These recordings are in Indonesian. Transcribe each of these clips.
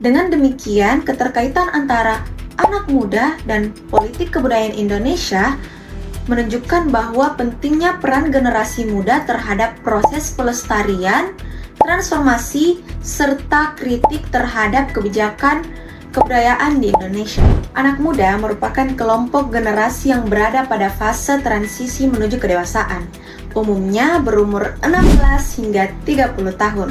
Dengan demikian, keterkaitan antara anak muda dan politik kebudayaan Indonesia menunjukkan bahwa pentingnya peran generasi muda terhadap proses pelestarian, transformasi, serta kritik terhadap kebijakan kebudayaan di Indonesia. Anak muda merupakan kelompok generasi yang berada pada fase transisi menuju kedewasaan, umumnya berumur 16 hingga 30 tahun.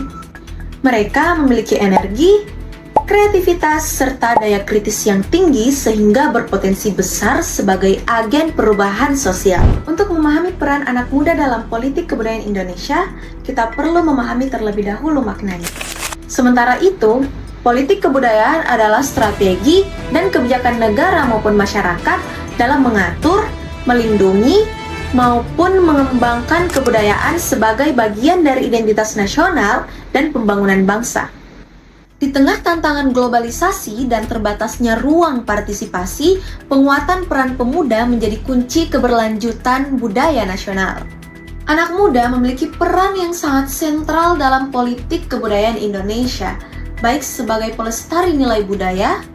Mereka memiliki energi, kreativitas, serta daya kritis yang tinggi sehingga berpotensi besar sebagai agen perubahan sosial. Untuk memahami peran anak muda dalam politik kebudayaan Indonesia, kita perlu memahami terlebih dahulu maknanya. Sementara itu, politik kebudayaan adalah strategi dan kebijakan negara maupun masyarakat dalam mengatur, melindungi, maupun mengembangkan kebudayaan sebagai bagian dari identitas nasional dan pembangunan bangsa. Di tengah tantangan globalisasi dan terbatasnya ruang partisipasi, penguatan peran pemuda menjadi kunci keberlanjutan budaya nasional. Anak muda memiliki peran yang sangat sentral dalam politik kebudayaan Indonesia, baik sebagai pelestari nilai budaya,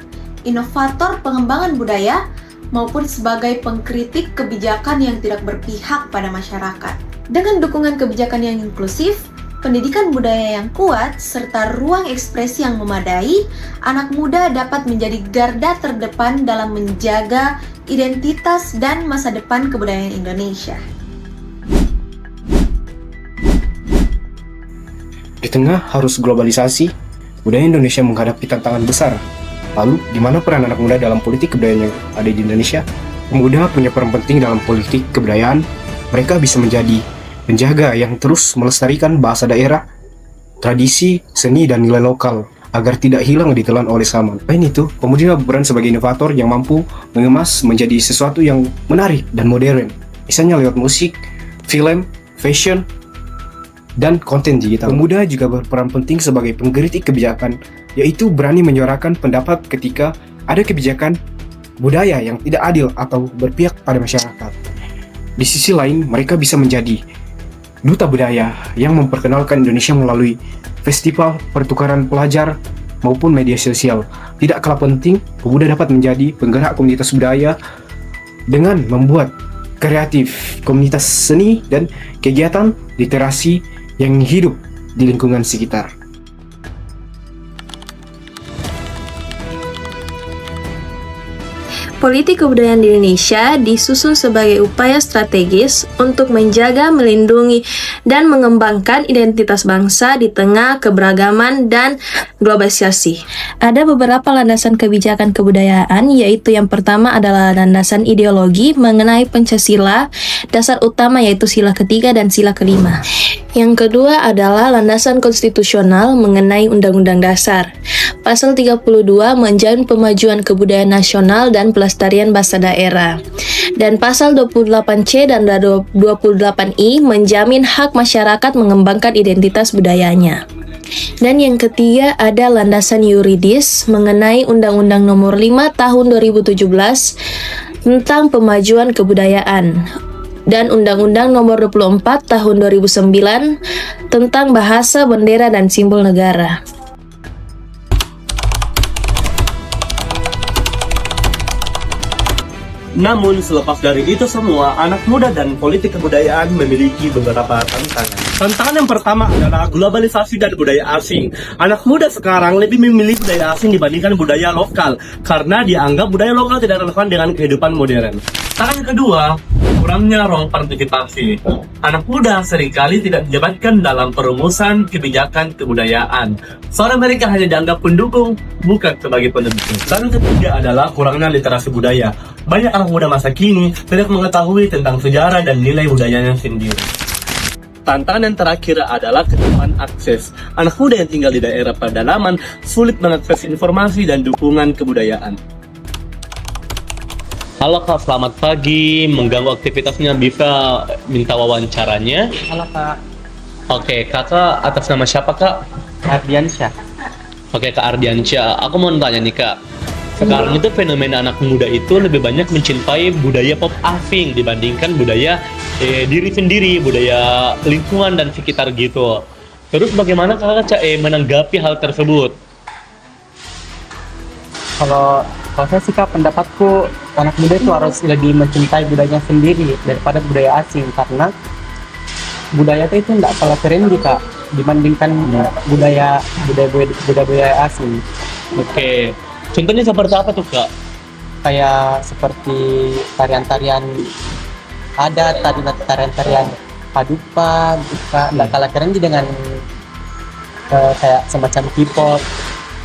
inovator pengembangan budaya, maupun sebagai pengkritik kebijakan yang tidak berpihak pada masyarakat. Dengan dukungan kebijakan yang inklusif, pendidikan budaya yang kuat, serta ruang ekspresi yang memadai, anak muda dapat menjadi garda terdepan dalam menjaga identitas dan masa depan kebudayaan Indonesia. Di tengah arus globalisasi, budaya Indonesia menghadapi tantangan besar. Lalu, di mana peran anak muda dalam politik kebudayaan yang ada di Indonesia? Pemuda punya peran penting dalam politik kebudayaan. Mereka bisa menjadi penjaga yang terus melestarikan bahasa daerah, tradisi, seni, dan nilai lokal agar tidak hilang ditelan oleh zaman. Selain itu, pemuda berperan sebagai inovator yang mampu mengemas menjadi sesuatu yang menarik dan modern. Misalnya lewat musik, film, fashion, dan konten digital. Pemuda juga berperan penting sebagai pengkritik kebijakan, yaitu berani menyuarakan pendapat ketika ada kebijakan budaya yang tidak adil atau berpihak pada masyarakat. Di sisi lain, mereka bisa menjadi duta budaya yang memperkenalkan Indonesia melalui festival, pertukaran pelajar, maupun media sosial. Tidak kalah penting, pemuda dapat menjadi penggerak komunitas budaya dengan membuat kreatif komunitas seni dan kegiatan literasi yang hidup di lingkungan sekitar. Politik kebudayaan di Indonesia disusun sebagai upaya strategis untuk menjaga, melindungi, dan mengembangkan identitas bangsa di tengah keberagaman dan globalisasi. Ada beberapa landasan kebijakan kebudayaan, yaitu yang pertama adalah landasan ideologi mengenai Pancasila, dasar utama yaitu sila ketiga dan sila kelima. Yang kedua adalah landasan konstitusional mengenai Undang-Undang Dasar. Pasal 32 menjamin pemajuan kebudayaan nasional dan pelestarian bahasa daerah. Dan pasal 28C dan 28I menjamin hak masyarakat mengembangkan identitas budayanya. Dan yang ketiga ada landasan yuridis mengenai Undang-Undang Nomor 5 Tahun 2017 tentang pemajuan kebudayaan dan Undang-Undang Nomor 24 Tahun 2009 tentang bahasa, bendera, dan simbol negara. Namun, selepas dari itu semua, anak muda dan politik kebudayaan memiliki beberapa tantangan. Tantangan yang pertama adalah globalisasi dan budaya asing. Anak muda sekarang lebih memilih budaya asing dibandingkan budaya lokal, karena dianggap budaya lokal tidak relevan dengan kehidupan modern. Tantangan yang kedua, kurangnya ruang partisipasi. Anak muda seringkali tidak dilibatkan dalam perumusan kebijakan kebudayaan. Suara mereka hanya dianggap pendukung, bukan sebagai pendukung. Dan yang ketiga adalah kurangnya literasi budaya. Banyak anak muda masa kini tidak mengetahui tentang sejarah dan nilai budayanya sendiri. Tantangan yang terakhir adalah ketimpangan akses. Anak muda yang tinggal di daerah pedalaman sulit mengakses informasi dan dukungan kebudayaan. Halo Kak, selamat pagi. Mengganggu aktivitasnya, bisa minta wawancaranya? Halo Kak, Oke, Kakak atas nama siapa Kak? Ardiansyah. Oke Kak Ardiansyah, aku mau tanya nih Kak. Sekarang itu fenomena anak muda itu lebih banyak mencintai budaya pop asing dibandingkan budaya diri sendiri, budaya lingkungan dan sekitar gitu. Terus bagaimana Kakak menanggapi hal tersebut? Kalau saya sih Kak, pendapatku anak muda itu harus lebih mencintai budayanya sendiri daripada budaya asing, karena budaya itu nggak kalah keren Kak dibandingkan budaya asing. Oke. Contohnya seperti apa tuh Kak? Kayak seperti tarian-tarian adat, tarian-tarian paduka, buka nggak kalah keren dengan kayak semacam K-pop.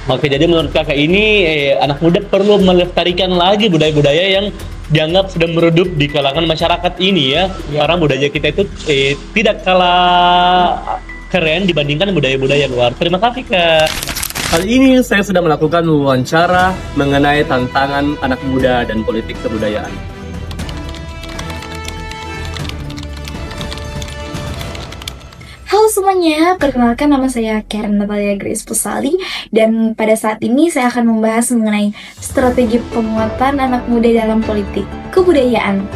Oke, jadi menurut kakak ini anak muda perlu melestarikan lagi budaya-budaya yang dianggap sudah meredup di kalangan masyarakat ini ya. Karena budaya kita itu tidak kalah keren dibandingkan budaya-budaya luar. Terima kasih Kak. Kali ini saya sudah melakukan wawancara mengenai tantangan anak muda dan politik kebudayaan. Halo semuanya, perkenalkan nama saya Karen Natalia Grace Pusali, dan pada saat ini saya akan membahas mengenai strategi penguatan anak muda dalam politik kebudayaan.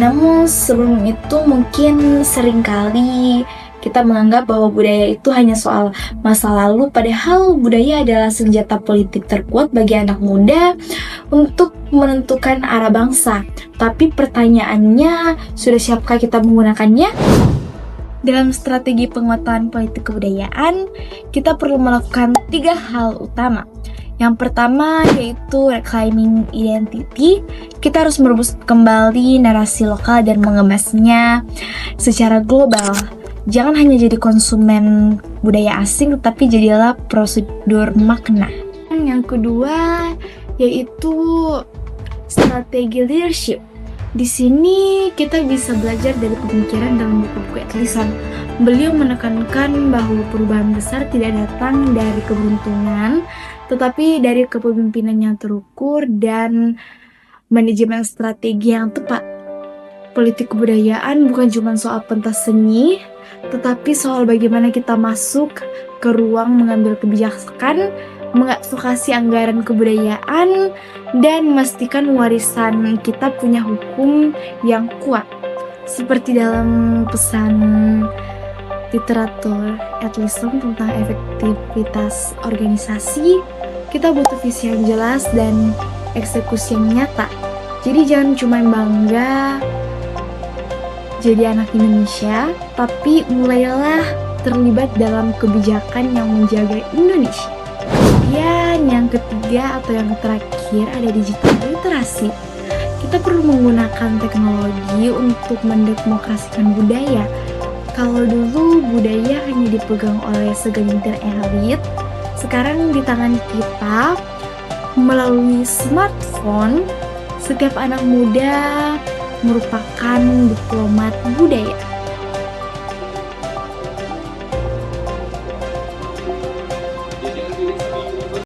Namun sebelum itu mungkin seringkali kita menganggap bahwa budaya itu hanya soal masa lalu, padahal budaya adalah senjata politik terkuat bagi anak muda untuk menentukan arah bangsa. Tapi pertanyaannya, sudah siapkah kita menggunakannya? Dalam strategi penguatan politik kebudayaan, kita perlu melakukan 3 hal utama. Yang pertama yaitu reclaiming identity. Kita harus merebut kembali narasi lokal dan mengemasnya secara global. Jangan hanya jadi konsumen budaya asing, tapi jadilah prosedur makna. Yang kedua yaitu strategi leadership. Di sini kita bisa belajar dari pemikiran dalam buku-buku tulisan. Beliau menekankan bahwa perubahan besar tidak datang dari keberuntungan, tetapi dari kepemimpinan yang terukur dan manajemen strategi yang tepat. Politik kebudayaan bukan cuma soal pentas seni, tetapi soal bagaimana kita masuk ke ruang mengambil kebijakan, mengadvokasi anggaran kebudayaan, dan memastikan warisan kita punya hukum yang kuat. Seperti dalam pesan literatur Edliston tentang efektivitas organisasi, kita butuh visi yang jelas dan eksekusi yang nyata. Jadi jangan cuma bangga jadi anak Indonesia, tapi mulailah terlibat dalam kebijakan yang menjaga Indonesia. Kemudian yang ketiga atau yang terakhir ada digital literasi. Kita perlu menggunakan teknologi untuk mendemokrasikan budaya. Kalau dulu budaya hanya dipegang oleh segelintir elit, sekarang di tangan kita melalui smartphone, setiap anak muda merupakan diplomat budaya.